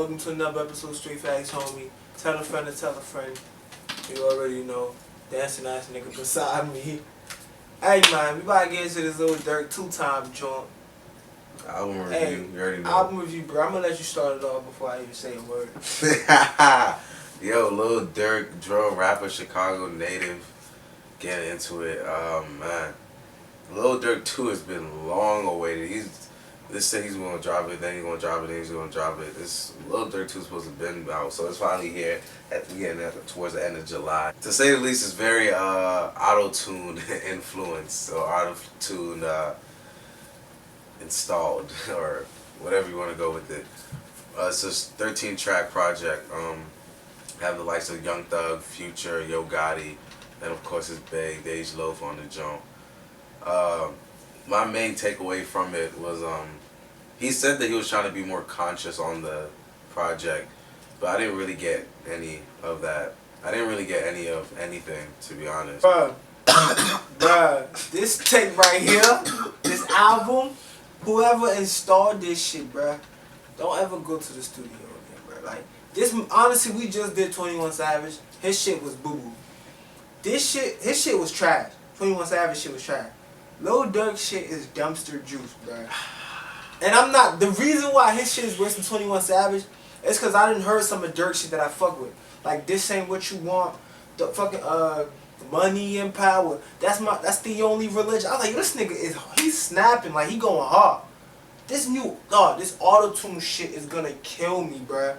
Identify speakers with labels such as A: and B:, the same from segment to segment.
A: Welcome to another episode of Straight Facts, homie. Tell a friend to tell a friend. You already know. Dancing ass nigga beside me. Hey man, we about to get into this Lil Durk2x joint.
B: Album review,
A: hey,
B: you already know.
A: Album review, bro. I'm gonna let you start it off before I even say a word.
B: Yo, Lil Durk, drill rapper, Chicago native. Getting into it. Man. Lil Durk2 has been long awaited. They say he's gonna drop it, then he's gonna drop it, then he's gonna drop it. This Lil Durk2 is supposed to have been out, so it's finally here towards the end of July. To say the least, it's very auto-tune influenced, or auto-tune installed, or whatever you want to go with it. It's a 13-track project. Have the likes of Young Thug, Future, Yo Gotti, and of course his big Dej Loaf on the joint. My main takeaway from it was he said that he was trying to be more conscious on the project, but I didn't really get any of that. I didn't really get any of anything, to be honest.
A: Bruh, this tape right here, this album, whoever installed this shit, bruh, don't ever go to the studio again, bruh. Like, this, honestly, we just did 21 Savage. His shit was boo-boo. His shit was trash. 21 Savage shit was trash. Lil Durk shit is dumpster juice, bruh. And the reason why his shit is worse than 21 Savage is because I done heard some of Durk shit that I fuck with. Like, This Ain't What You Want, the fucking, Money and Power. That's the only religion. I was like, this nigga he's snapping, like, he going hard. This this auto-tune shit is gonna kill me, bruh.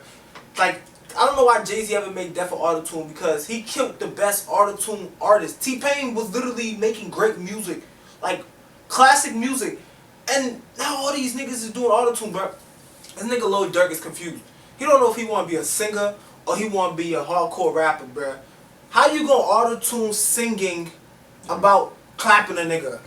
A: Like, I don't know why Jay-Z ever made Death for auto-tune, because he killed the best auto-tune artist. T-Pain was literally making great music. Like, classic music. And now all these niggas is doing auto-tune, bro. This nigga Lil Durk is confused. He don't know if he want to be a singer or he want to be a hardcore rapper, bro. How you gonna auto-tune singing about clapping a nigga?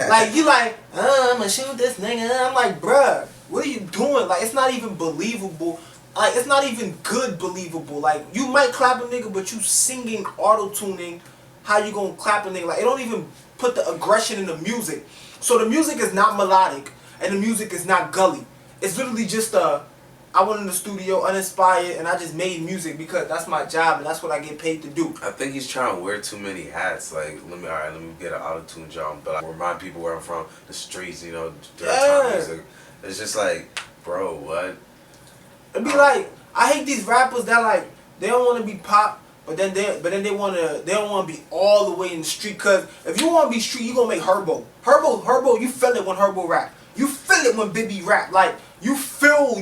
A: Like, you like, I'ma shoot this nigga. I'm like, bruh, what are you doing? Like, it's not even believable. Like, it's not even good believable. Like, you might clap a nigga, but you singing auto-tuning. How you gonna clap a nigga? Like, it don't even put the aggression in the music. So the music is not melodic, and the music is not gully. It's literally just I went in the studio uninspired, and I just made music because that's my job, and that's what I get paid to do.
B: I think he's trying to wear too many hats. Like, let me get an auto-tune job, but I remind people where I'm from, the streets, you know, time music. It's just like, bro, what?
A: It'd be like, I hate these rappers that, like, they don't want to be pop, but then they don't want to be all the way in the street. Cause if you want to be street, you gonna make Herbo. Herbo, you feel it when Herbo rap. You feel it when Bibby rap. Like, you feel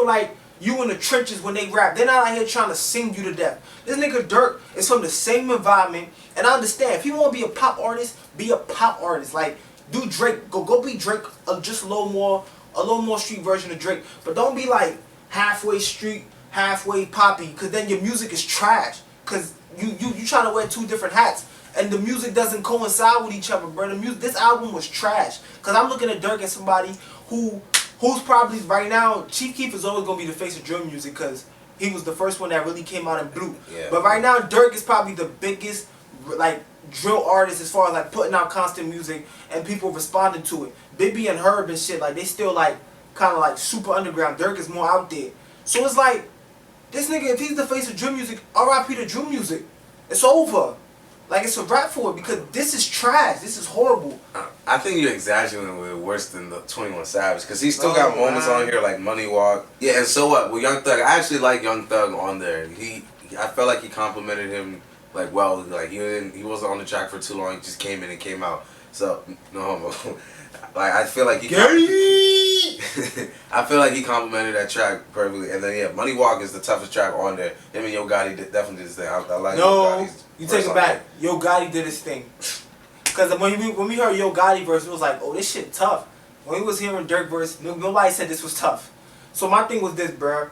A: like you in the trenches when they rap. They're not out here trying to sing you to death. This nigga Durk is from the same environment, and I understand if you want to be a pop artist, be a pop artist. Like, do Drake, go be Drake, just a little more street version of Drake. But don't be like halfway street, halfway poppy, cause then your music is trash. Cause you trying to wear two different hats, and the music doesn't coincide with each other, bro. This album was trash. Cause I'm looking at Durk as somebody who's probably right now. Chief Keef is always gonna be the face of drill music, cause he was the first one that really came out in blue.
B: Yeah.
A: But right now, Durk is probably the biggest like drill artist as far as like putting out constant music and people responding to it. Bibby and Herb and shit, like they still like kind of like super underground. Durk is more out there. So it's like, this nigga, if he's the face of drill music, R.I.P. to drill music. It's over. Like, it's a rap for it, because this is trash. This is horrible.
B: I think you're exaggerating with it worse than the 21 Savage, because he still got moments on here like Money Walk. Yeah, and so what? With Young Thug, I actually like Young Thug on there. I felt like he complimented him like well. Like, he wasn't on the track for too long. He just came in and came out. So no homo. Like, I feel like I feel like he complimented that track perfectly. And then, yeah, Money Walk is the toughest track on there. Him and Yo Gotti definitely did his thing. I like Yo Gotti's
A: you take it back. Yo Gotti did his thing. Because when we heard Yo Gotti verse, it was like, oh, this shit tough. When we was hearing Durk verse, nobody said this was tough. So my thing was this, bruh.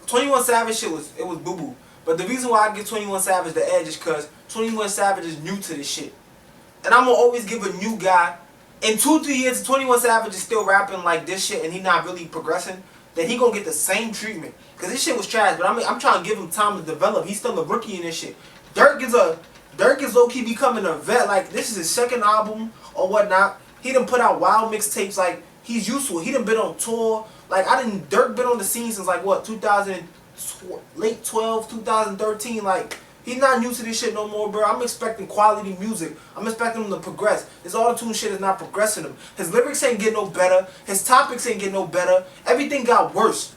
A: 21 Savage shit was boo-boo. But the reason why I give 21 Savage the edge is because 21 Savage is new to this shit. And I'm going to always give a new guy. In 2-3 years, 21 Savage is still rapping like this shit and he not really progressing, then he gonna get the same treatment. Cause this shit was trash, but I'm trying to give him time to develop. He's still a rookie in this shit. Durk is low-key becoming a vet. Like, this is his second album or whatnot. He done put out wild mixtapes. Like, he's used to it. He done been on tour Like Dirk been on the scene since like what 2000, late 12, 2013. Like he's not new to this shit no more, bro. I'm expecting quality music. I'm expecting him to progress. This auto-tune shit is not progressing him. His lyrics ain't getting no better. His topics ain't getting no better. Everything got worse.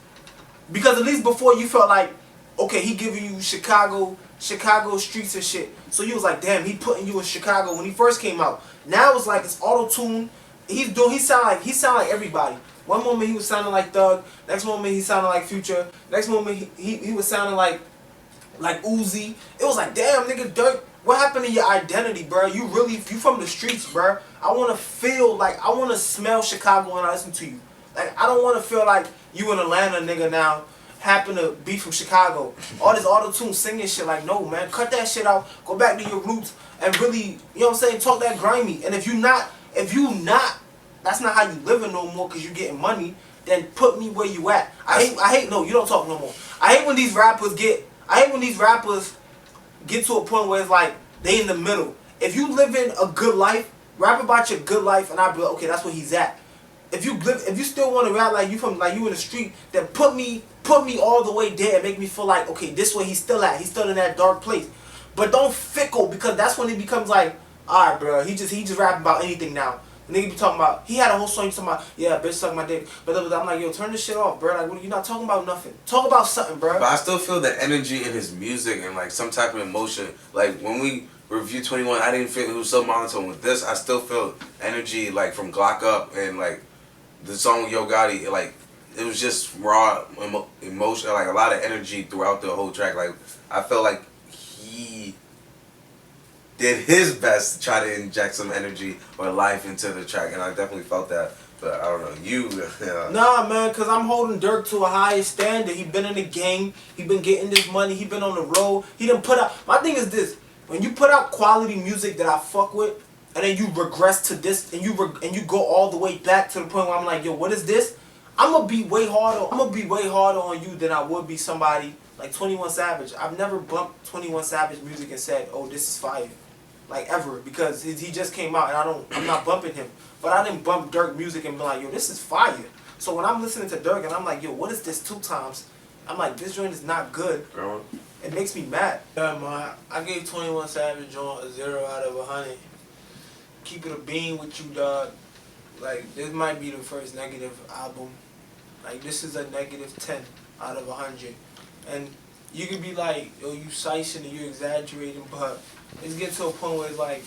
A: Because at least before you felt like, okay, he giving you Chicago streets and shit. So you was like, damn, he putting you in Chicago when he first came out. Now it's like it's auto-tune. He sound like everybody. One moment he was sounding like Thug. Next moment he sounded like Future. Next moment he was sounding like Uzi. It was like, damn, nigga, Durk, what happened to your identity, bro? You from the streets, bro. I want to smell Chicago when I listen to you. Like, I don't want to feel like you an Atlanta nigga now, happen to be from Chicago. All this auto-tune singing shit, like, no, man, cut that shit out. Go back to your roots and really, you know what I'm saying, talk that grimy. And if you not, that's not how you living no more because you getting money, then put me where you at. I hate, no, you don't talk no more. I hate when these rappers get to a point where it's like, they in the middle. If you living a good life, rap about your good life, and I'll be like, okay, that's where he's at. If you still want to rap like you in the street, then put me all the way there and make me feel like, okay, this way he's still at. He's still in that dark place. But don't fickle, because that's when it becomes like, alright, bro, he just rapping about anything now. The nigga be talking about, he had a whole song talking about, yeah, bitch suck my dick. But I'm like, yo, turn this shit off, bro. Like, you're not talking about nothing. Talk about something, bro.
B: But I still feel the energy in his music and like some type of emotion. Like when we reviewed 21, I didn't feel it was so monotone. With this, I still feel energy like from Glock Up and like the song Yo Gotti. Like it was just raw emotion, like a lot of energy throughout the whole track. Like I felt like he did his best to try to inject some energy or life into the track, and I definitely felt that. But I don't know,
A: Nah, man, because I'm holding Durk to a higher standard. He been in the game. He been getting this money. He been on the road. He done put out... My thing is this. When you put out quality music that I fuck with, and then you regress to this, and you go all the way back to the point where I'm like, yo, what is this? I'm gonna be way harder on you than I would be somebody like 21 Savage. I've never bumped 21 Savage music and said, oh, this is fire. Like ever, because he just came out and I'm not bumping him. But I didn't bump Durk music and be like, yo, this is fire. So when I'm listening to Durk and I'm like, yo, what is this 2 times? I'm like, this joint is not good. It makes me mad. Yeah, man, I gave 21 Savage on a 0 out of 100. Keep it a bean with you, dog. Like, this might be the first negative album. Like, this is a negative 10 out of 100. And you could be like, yo, you sicing and you exaggerating, but it's getting to a point where it's like,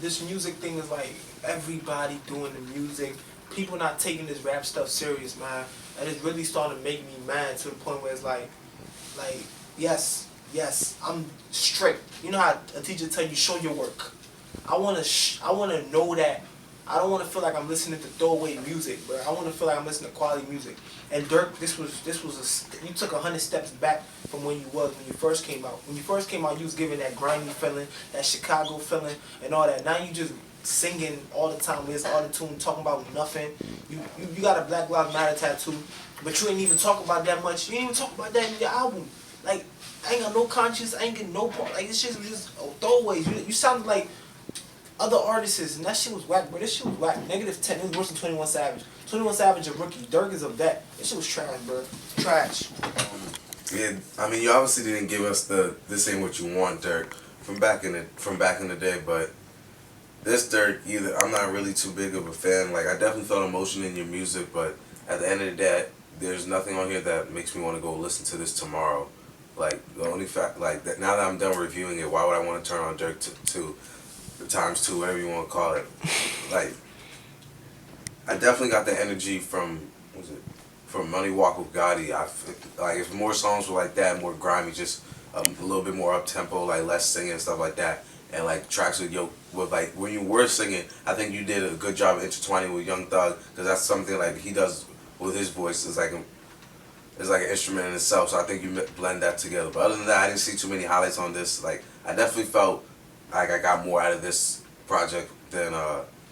A: this music thing is like, everybody doing the music. People not taking this rap stuff serious, man. And it's really starting to make me mad to the point where it's like, yes, I'm strict. You know how a teacher tell you, show your work. I wanna know that. I don't want to feel like I'm listening to throwaway music, bro. I want to feel like I'm listening to quality music. And Durk, you took 100 steps back from when you first came out. When you first came out, you was giving that grimy feeling, that Chicago feeling, and all that. Now you just singing all the time. There's auto-tune, talking about nothing. You got a Black Lives Matter tattoo, but you ain't even talk about that much. You ain't even talk about that in your album. Like, I ain't got no conscience. I ain't getting no part. Like, this shit was just throwaways. You sounded like other artists, and that shit was whack, bro. This shit was whack. Negative 10. It was worse than 21 Savage. 21 Savage a rookie. Durk is a vet. This shit was trash, bro. Trash.
B: Yeah, I mean, you obviously didn't give us the "this ain't what you want" Durk from back in the day, but this Durk, I'm not really too big of a fan. Like, I definitely felt emotion in your music, but at the end of the day, there's nothing on here that makes me want to go listen to this tomorrow. Like, the only fact, like, that now that I'm done reviewing it, why would I want to turn on Durk to ×2, whatever you want to call it? Like, I definitely got the energy from Money Walk with Gotti. Like, if more songs were like that, more grimy, just a little bit more up tempo, like less singing and stuff like that, and like tracks with like when you were singing, I think you did a good job of intertwining with Young Thug, because that's something like he does with his voice. It's like an instrument in itself. So I think you blend that together. But other than that, I didn't see too many highlights on this. Like, I definitely felt like I got more out of this project than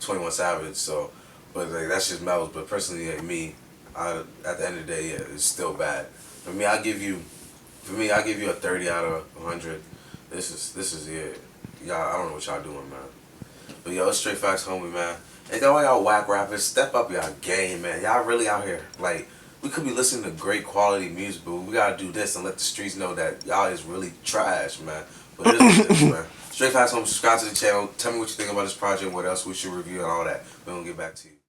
B: 21 Savage. So, but like, that's just Mel's. But personally, like me, at the end of the day, yeah, it's still bad. For me, I'll give you a 30 out of 100. This is it. Y'all, I don't know what y'all doing, man. But yo, it's straight facts, homie, man. Ain't that why y'all whack rappers? Step up y'all game, man. Y'all really out here. Like, we could be listening to great quality music, but we gotta do this and let the streets know that y'all is really trash, man. But it is what it is, man. Straight Facts Home, subscribe to the channel. Tell me what you think about this project, what else we should review, and all that. We're gonna get back to you.